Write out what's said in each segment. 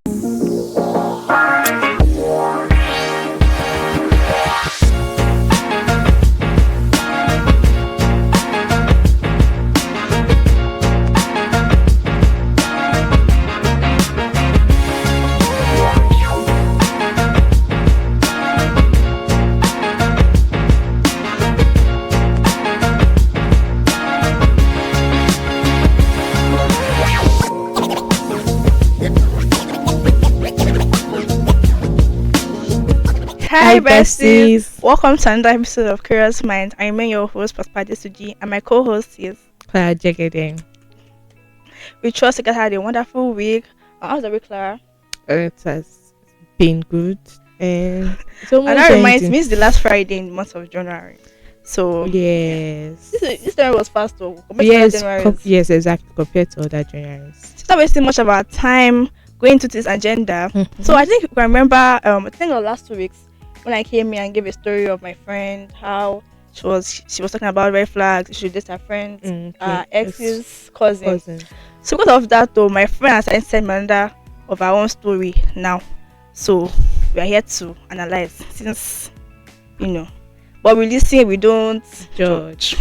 Hi Hi besties, besties, welcome to another episode of Curious Minds. I'm your host, Pastor Suji, and my co-host is. Clara Jegede. We trust you guys had a wonderful week. How's the week, Clara? It has been good and it's And almost that reminds ending. me, it's the last Friday in the month of January. So yeah, Yes. this January was fast though. Compared to other Januaries. Yes, exactly. Compared to other Januaries. It's not wasting much of our time going into this agenda. So Mhm. I think you can remember. I think the last 2 weeks when I came here and gave a story of my friend how she was talking about red flags. She did her friend's Okay. Yes. ex's cousin. Cousin. So because of that though, my friend has sent me another of our own story now. So we are here to analyze since you know. But we listen, we don't George.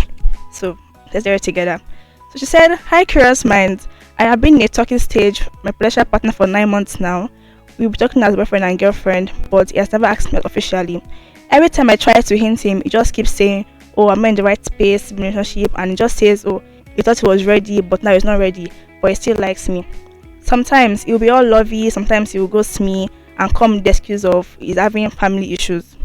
so let's do it together. So she said, "Hi curious minds. I have been in a talking stage with my potential partner for 9 months now. We'll be talking as boyfriend and girlfriend, but he has never asked me officially. Every time I try to hint him, he just keeps saying, oh, I'm not in the right space in the relationship, and he just says, oh, he thought he was ready, but now he's not ready, but he still likes me. Sometimes he'll be all lovey, sometimes he will ghost me and come with the excuse of he's having family issues.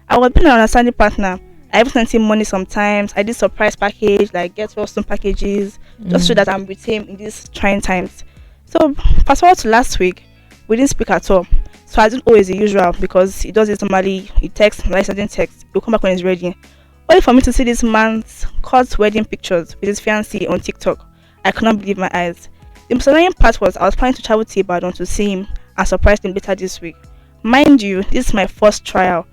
I was being an understanding partner. I even sent him money sometimes. I did surprise package, like get well soon packages, just so that I'm with him in these trying times. So fast forward to last week, we didn't speak at all. So I didn't always the usual because he does it normally. He texts, like sending text. He'll come back when he's ready. Only for me to see this man's cut wedding pictures with his fiancée on TikTok. I could not believe my eyes. The most annoying part was I was planning to travel to Ibadan to see him and surprise him later this week. Mind you, this is my first trial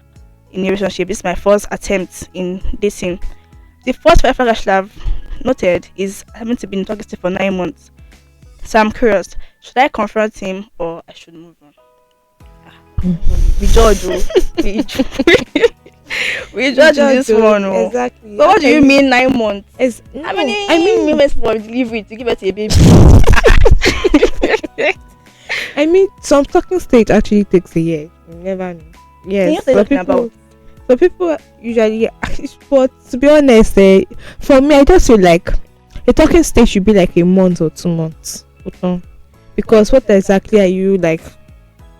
in a relationship. This is my first attempt in dating. The first red flag I should have noted is having to be in talking stage for 9 months. So I'm curious, should I confront him or I should move on? We judge, we, we judge this one. Exactly. So what do you mean 9 months? No, How many I mean, minutes for delivery to give birth to a baby? some talking stage actually takes a year. You never know. Yes, What are you talking about? so people usually, but to be honest, for me, I just feel like a talking stage should be like a month or 2 months. Because what exactly are you like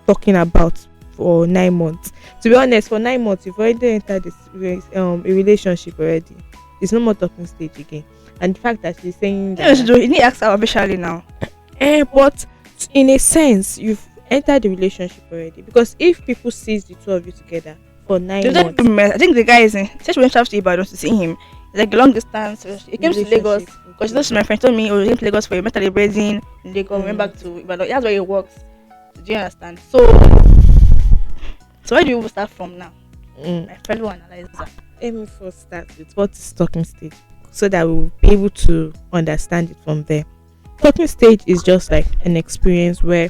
talking about for 9 months? To be honest, for 9 months, you've already entered a relationship already. It's no more talking stage again. And the fact that she's saying that, You need to ask her officially now. but in a sense, you've entered the relationship already. Because if people sees the two of you together for 9 months, I think the guy is in. Said she went to Ibadan to see him. It's like a long distance. So he came to Lagos relationship, because you know my friend told me, oh, he came to Lagos for a metal wedding in Lagos. Went back Mm. to Ibadan. That's where he works. Do you understand? So where do you start from now? Mm. My fellow analyzer. Let me first start with what is talking stage so that we'll be able to understand it from there. Talking stage is just like an experience where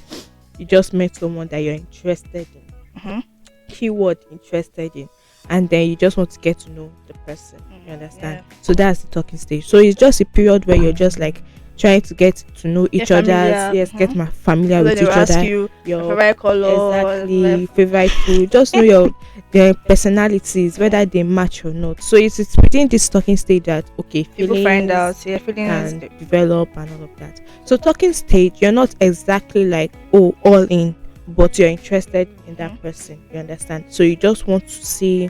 you just met someone that you're interested in. Mm-hmm. Keyword interested in, and then you just want to get to know the person. You understand? Yeah. So that's the talking stage. So it's just a period where you're just like trying to get to know each other. familiar, Yes, get mhm. familiar So with they will each ask other. you Your favorite color, exactly favorite food, just know their personalities, whether they match or not. So it's within this talking stage that people find feelings out. Yeah, feelings. and develop and all of that. So talking stage, you're not exactly like all in, but you're interested in that person. You understand? So you just want to see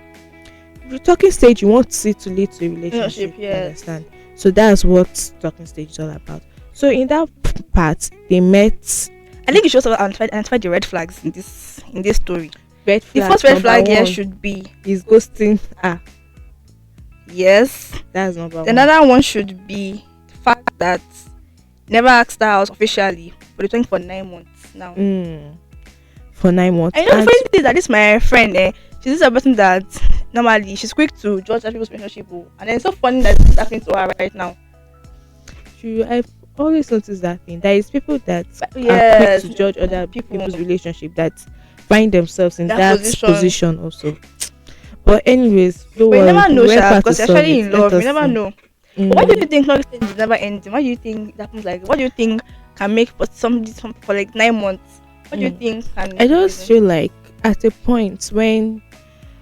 the talking stage. You want to see to lead to a relationship. You Yes. understand? So that's what talking stage is all about. So in that part, they met. I think you should also identify the red flags in this story. Red The flag first red number flag here one should be is ghosting. yes. That's number one. Another one should be the fact that never asked her out officially, but they're talking for 9 months now. For 9 months. And you know, the funny thing is that this my friend, she's a person that normally she's quick to judge other people's relationship, and then it's so funny that it's happening to her right now. always notice that thing. There is people that are quick Yes, to judge other people people's relationship that find themselves in that that position. position also. But anyways, don't But you worry, never know, we went Sha, far to because you're solve actually it. in Let love. You us never see. know. But why do you Mm, think long distance is never ending? Why do you think it happens like? What do you think can make for some for like 9 months? What do you mm. think can I be the just reason? feel like at a point when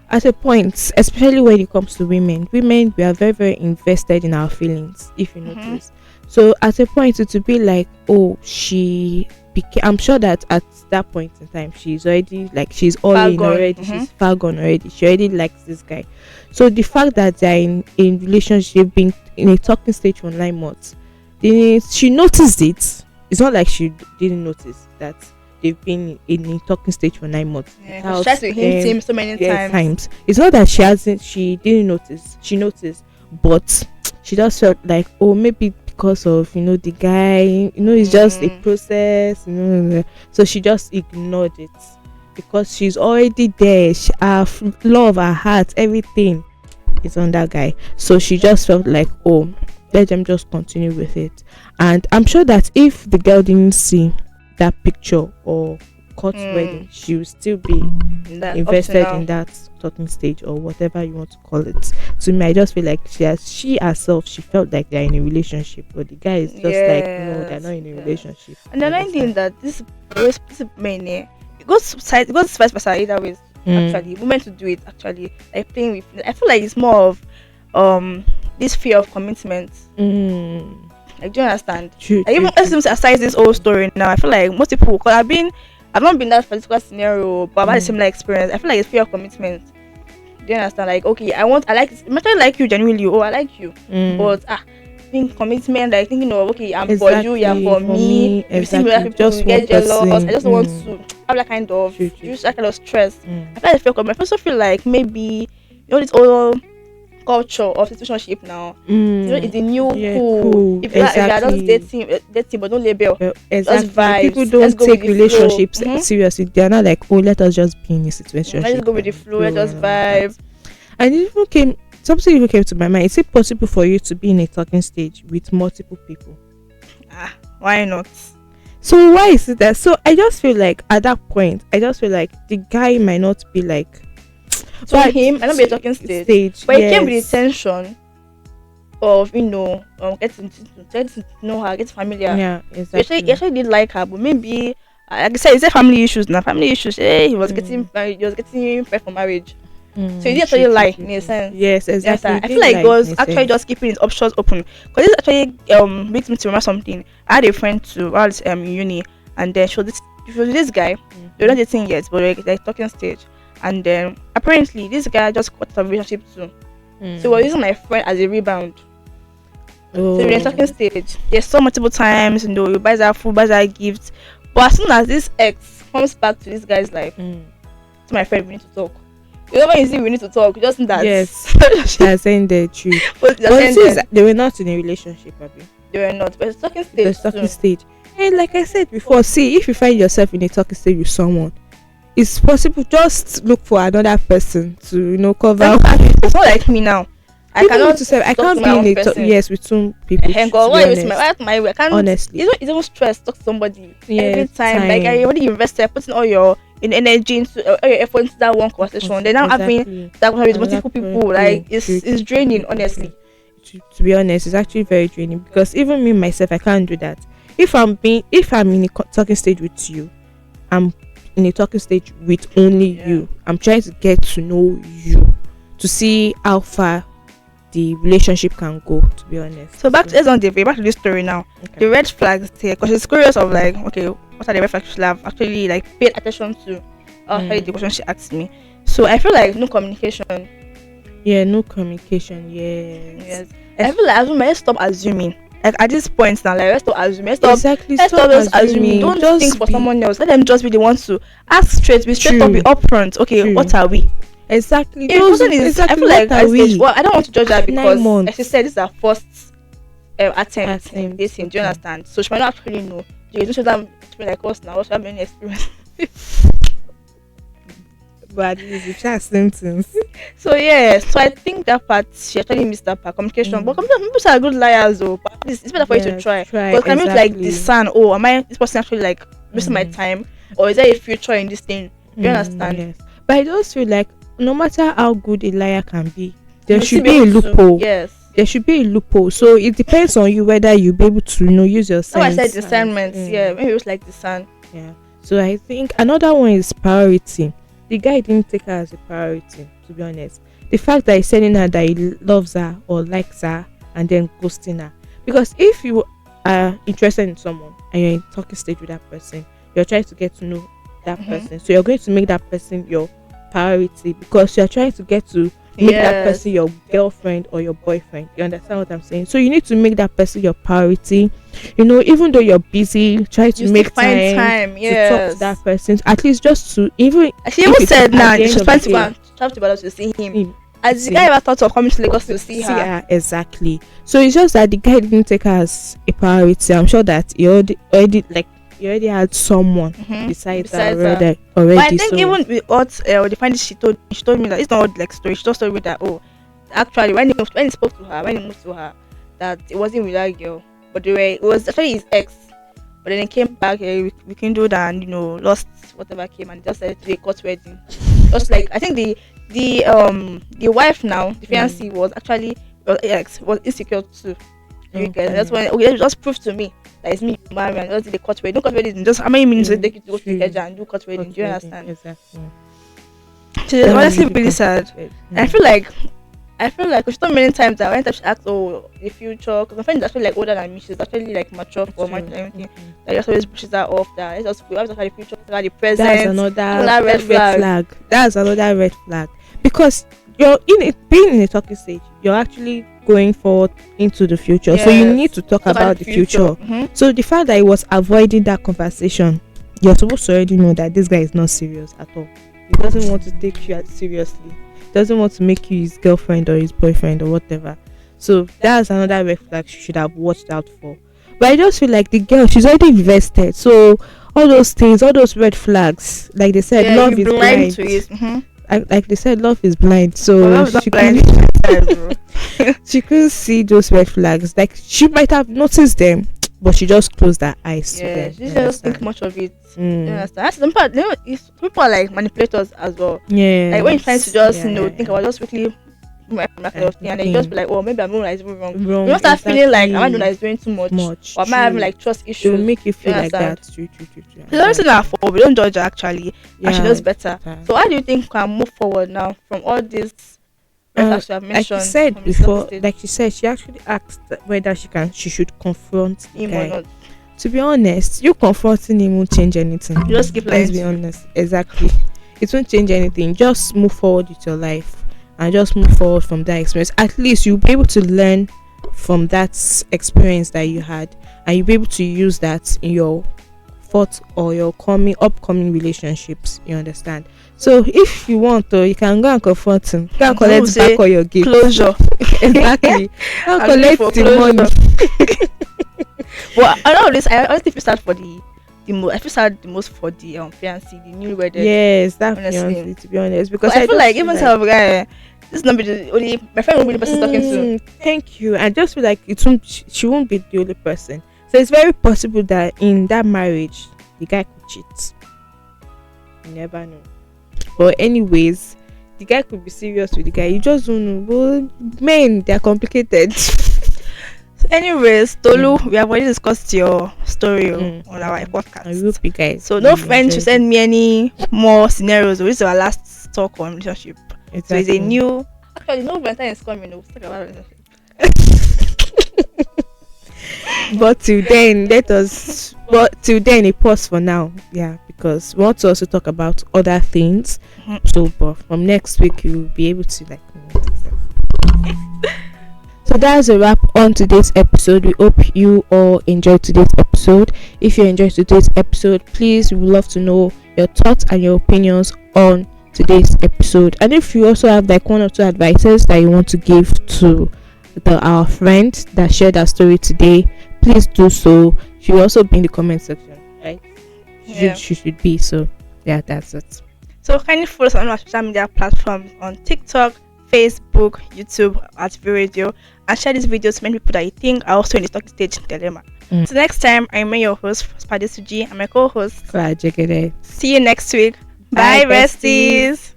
at a point, especially when it comes to women we are very very invested in our feelings. If you Mm-hmm. notice, so at a point it would be like, oh, she became. I'm sure that at that point in time, she's already like she's all Far in gone. already. Mm-hmm. She's far gone already. She already likes this guy. So the fact that they're in relationship, being in a talking stage for 9 months, she noticed it. It's not like she didn't notice that they've been in a talking stage for 9 months Yeah, because she without tried to hint him so many yeah, times. times. It's not that she didn't notice. She noticed, but she just felt like, oh, maybe because of the guy, it's just a Mm, process. So she just ignored it because she's already there. Love, her heart, everything is on that guy. So she just felt like, oh, let them just continue with it. And I'm sure that if the girl didn't see that picture or court wedding, mm, she will still be that up to invested in now. that talking stage or whatever you want to call it. To me, I just feel like she herself, she felt like they're in a relationship, but the guy is just like, no, they're Yes, not in a yes. relationship. And the You another thing understand? that this men, it goes vice versa either ways. Mm. Actually, women to do it actually, like playing with. I feel like it's more of um this fear of commitment. Mm. Like, do you understand? True, Like, true, even let's true, even true. aside this whole story now, I feel like most people, because I've not been that particular scenario, but I've had a Mm. similar experience. I feel like it's fear of commitment. Do you understand? Like, okay, I like, imagine like you genuinely, oh, I like you, Mm. but think commitment, like thinking of, okay, I'm for you, you're Exactly, for for me. me, If you see me with other exactly. people, you Just one get jealous. I person. just don't want Mm. to have that kind of, True, true, just true. that kind of stress. Mm. I feel like it's fear of commitment. I also feel like maybe this whole culture of situationship now. It's Mm. the new Yeah, cool. cool. If you are just Exactly. dating, but don't label, just Exactly. People vibes. Let's don't go with take the flow. relationships seriously. They're not like, oh, let us just be in a Let's just situationship go with the and flow. Let's go just and all of that. vibe. And it even came something even came to my mind. Is it possible for you to be in a talking stage with multiple people? Why not? So why is it that? So I just feel like at that point, I just feel like the guy might not be like To but him, I don't be a talking stage, stage. but it came with the Yes. tension of getting to know her, get familiar. Yeah. He Exactly. actually did like her, but maybe like I said, it's a family issues now. Family issues. He was getting Mm. married. He was getting prepared for marriage. So he Mm. didn't True. actually True. lie True. in a True. sense. Yes. Yes, Exactly. You I feel did like it like in was a actually sense. just keeping his options open. Because this actually makes me to remember something. I had a friend too while in uni, and then she was with this guy. They were not Mhm. dating yet, but like talking stage. And then apparently this guy just got out of relationship too. So he was Mm. using my friend as a rebound. So we're in Oh. talking stage. They saw multiple times, you buys her food, buys her gifts. But as soon as this ex comes back to this guy's life, Mm. to my friend, we need to talk. You know when you see we need to talk, you just think that Yes. That's ended. True. but just But since ended. they were not in a relationship, Abby. They were not. But it's talking The stage talking too. stage. And like I said before, see if you find yourself in a talking stage with someone, it's possible just look for another person to cover. It's not like me now. I Even me cannot to say I talk to can't my be in own a person. yes with two people Thank to God, be why waste honest. my way? I can't. Honestly, It's even stress to talk to somebody every yes, time. Like I time. already invested, putting all your energy into all your effort into that one conversation. Then now having Exactly. that one with Another multiple people, like true, it's true, true, true, draining. true, true. Honestly, To be honest, it's actually very draining because even me myself, I can't do that. If I'm in a talking stage with you, I'm in a talking stage with only yeah. you. I'm trying to get to know you to see how far the relationship can go. To be honest. So back to this story now. Okay. The red flags here, because she's curious of like, okay, what are the red flags she have actually like paid attention to? Actually, the question she asked me. So I feel like no communication. Yeah, no communication. Yes. Yes. I feel like let's stop assuming. Like at this point now, like let's stop assuming. Exactly. Let's stop Stop just assuming. assuming. Don't think Just for be someone else. Let them just be the ones to ask straight, be straight up, be true. upfront. Okay, True. what are we? Exactly. If Those person is, I exactly feel like what at are this stage, we? well, I don't want to judge her Nine because, as she months. said, this is her first attempt in Attempt. dating. Do you Okay. understand? So she might not actually know. You don't show them like us now. She have any experience. But at least it's just sentence. So yeah, so I think that part she actually missed that part communication. But people are good liars though. But at least it's better for you to Yes, try. try But can you like exactly. discern? Oh, am I this person actually like wasting my Mm. time, or is there a future in this thing? You understand? Yes. But I just feel like no matter how good a liar can be, there You should still be a able to- loophole. Yes. There should be a loophole. So it depends on you whether you be able to, use your So I sense. said and- discernment. Yeah, maybe it was like discern. Yeah. So I think another one is priority. The guy didn't take her as a priority, to be honest. The fact that he's telling her that he loves her or likes her and then ghosting her. Because if you are interested in someone and you're in talking stage with that person, you're trying to get to know that person. So you're going to make that person your priority because you're trying to get to make that person your girlfriend or your boyfriend. You understand what I'm saying? So you need to make that person your priority. Even though you're busy, try to You make still find time to talk yes. to that person. At least just to even. She if even it's said at now the end she's of planning the to go day, and travel to Ibadan to see him. him As the see- guy ever thought of coming to Lagos to see her. exactly. So it's just that the guy didn't take her as a priority. I'm sure that he already had someone besides her already. But I think so, even with what the findings she told me that it's not like story. She just told me that actually when he spoke to her, when he moved to her, that it wasn't with that girl, but it was actually his ex. But then he came back, we can do that, and lost whatever came and just said to a court wedding. Just like I think the wife now, the fiancé was actually ex was insecure too. You get that's when it just proved to me that it's me married and just did the court wedding. No court wedding, just how many minutes does it take you to go to Ikeja and do court wedding? Do you understand? Exactly. So it's honestly really sad. And I feel like she's told many times that when she asks, oh, the future, because my friend is actually like older than me, she's actually like mature for marriage and everything. That just always pushes her off. That let's just talk about the future, talk about the present. That's another red flag. That's another red flag because you're being in a talking stage. You're actually going forward into the future, so you Yes. need to talk about the future. Mhm. So the fact that he was avoiding that conversation, you're supposed to already know that this guy is not serious at all. He doesn't want to take you as seriously. He doesn't want to make you his girlfriend or his boyfriend or whatever. So that's another red flag she should have watched out for. But I just feel like the girl, she's already invested. So all those things, all those red flags, like they said, love is blind. To it. Mm-hmm. Like they said, love is blind. So Love is not she blind. she couldn't see those red flags. Like she might have noticed them, but she just closed her eyes to Yeah, them. she You just think understand? much of it. Mm. You understand? That's some part. People are like manipulators as well. Yeah. Like when you're trying to just think about just quickly my kind of thing, and then you just be Mm. like, oh, maybe I'm doing that is wrong. Wrong. You don't start feeling like am I doing exactly. that is doing too much, Much. or am I having True. like trust It will issues? make you feel You like understand? that. True. There's everything our fault. We don't judge her actually, and she Yeah, knows better. that. So how do you think we can move forward now from all these red flags you have Like mentioned? she said from the before, stage? like she said, she actually asked whether she should confront the Him or guy. not. To be honest, you confronting him won't change anything. You just keep lying Let's be to him. honest. Exactly. It won't change anything. Just move forward with your life and just move forward from that experience. At least you'll be able to learn from that experience that you had, and you'll be able to use that in your or your upcoming relationships. You understand? So if you want to, you can go and confront him. Go and Some will collect say back all your gifts. Closure. Exactly. Go and I'm looking for collect the money. Well, I know this. I honestly feel sad for the most. I feel sad the most for the fiancé, the newlywed. Yes, that honestly. fiancé, to be honest, because But I feel just like even some guy, this is not be the only my friend won't be the person talking to. Thank you. I just feel like she won't be the only person. So it's very possible that in that marriage, the guy could cheat. You never know. But anyways, the guy could be serious with the guy. You just don't know. But men, they're complicated. So anyways, Tolu, we have already discussed your story on our I podcast. hope you guys. So no really friend should enjoyed send me any more scenarios. This is our last talk on relationship. it. So it's a Exactly. new. Actually, no Valentine is coming. We'll talk about relationship. But till then, a pause for now. Yeah, because we want to also talk about other things. Mhm. So, but from next week, you'll be able to like. So that's a wrap on today's episode. We hope you all enjoyed today's episode. If you enjoyed today's episode, please, we would love to know your thoughts and your opinions on today's episode. And if you also have like one or two advices that you want to give to our friend that shared our story today, please do so. She will also be in the comment section, right? Yeah. She should be. So yeah, that's it. So So kindly follow us on our social media platforms on TikTok, Facebook, YouTube at V Radio, and share this video to many people that you think are also in the talking stage dilemma. So next time, I remain your host, Spade Suji, and my co-host. Clara. See you next week. Bye, Bye, besties.